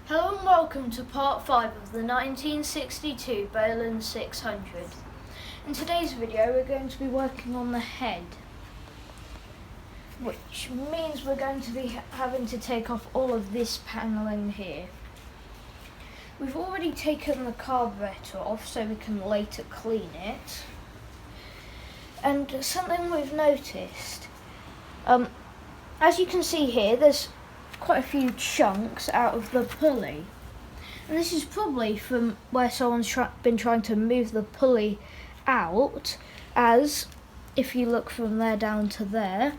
Hello and welcome to part 5 of the 1962 Bolens 600. In today's video we're going to be working on the head, which means we're going to be having to take off all of this panelling here. We've already taken the carburetor off so we can later clean it. And something we've noticed, as you can see here, there's quite a few chunks out of the pulley, and this is probably from where someone's been trying to move the pulley out, as if you look from there down to there,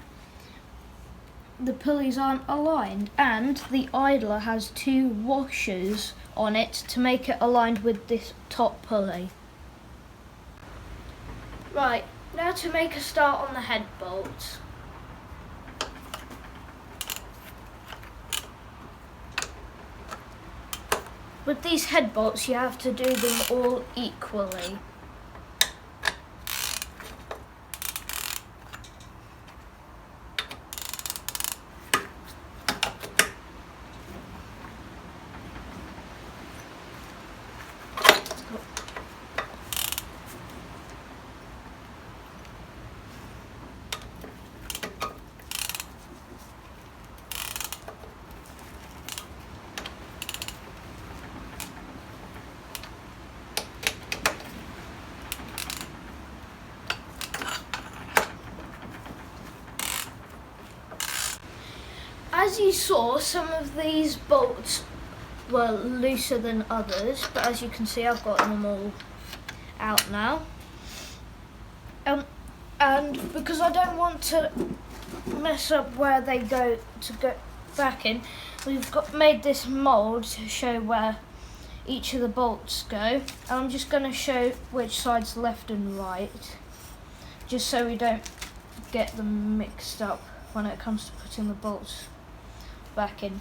the pulleys aren't aligned, and the idler has 2 washers on it to make it aligned with this top pulley. Right, now to make a start on the head bolts. With these head bolts, you have to do them all equally. As you saw, some of these bolts were looser than others, but as you can see I've got them all out now. And because I don't want to mess up where they go back in, we've made this mould to show where each of the bolts go. And I'm just going to show which side's left and right, just so we don't get them mixed up when it comes to putting the bolts back in.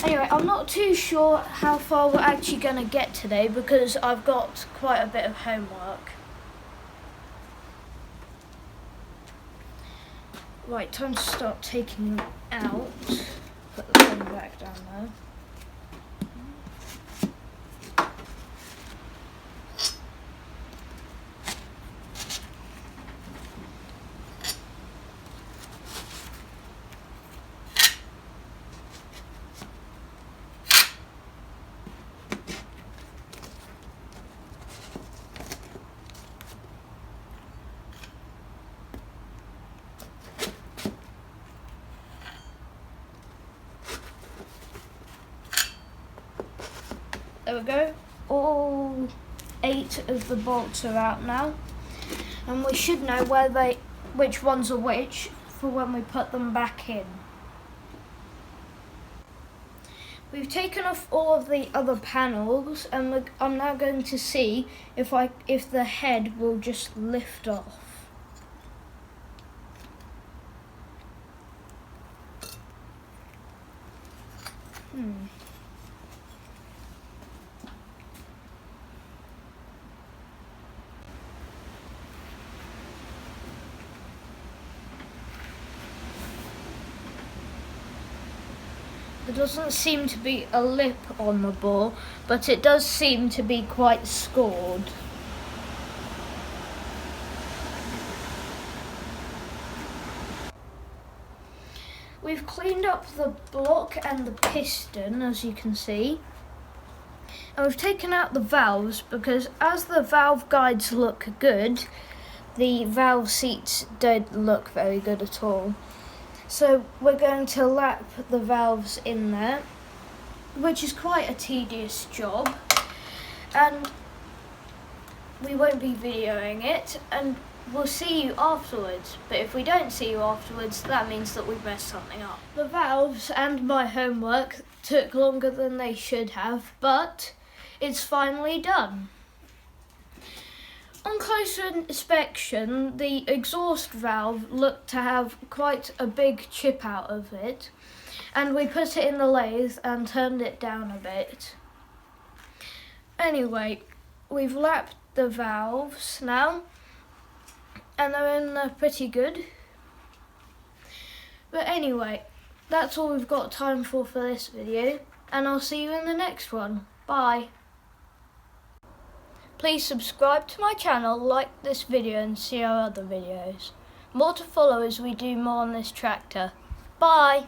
Anyway, I'm not too sure how far we're actually going to get today because I've got quite a bit of homework. Right, time to start taking them out. Put the pen back down there. There we go, all 8 of the bolts are out now, and we should know which ones are which for when we put them back in. We've taken off all of the other panels, and I'm now going to see if the head will just lift off. There doesn't seem to be a lip on the bore, but it does seem to be quite scored. We've cleaned up the block and the piston, as you can see, and we've taken out the valves because as the valve guides look good, the valve seats don't look very good at all. So we're going to lap the valves in there, which is quite a tedious job, and we won't be videoing it, and we'll see you afterwards. But if we don't see you afterwards, that means that we've messed something up. The valves and my homework took longer than they should have, but it's finally done. On closer inspection, the exhaust valve looked to have quite a big chip out of it, and we put it in the lathe and turned it down a bit. Anyway, we've lapped the valves now, and they're in there pretty good. But anyway, that's all we've got time for this video, and I'll see you in the next one. Bye. Please subscribe to my channel, like this video and see our other videos. More to follow as we do more on this tractor. Bye.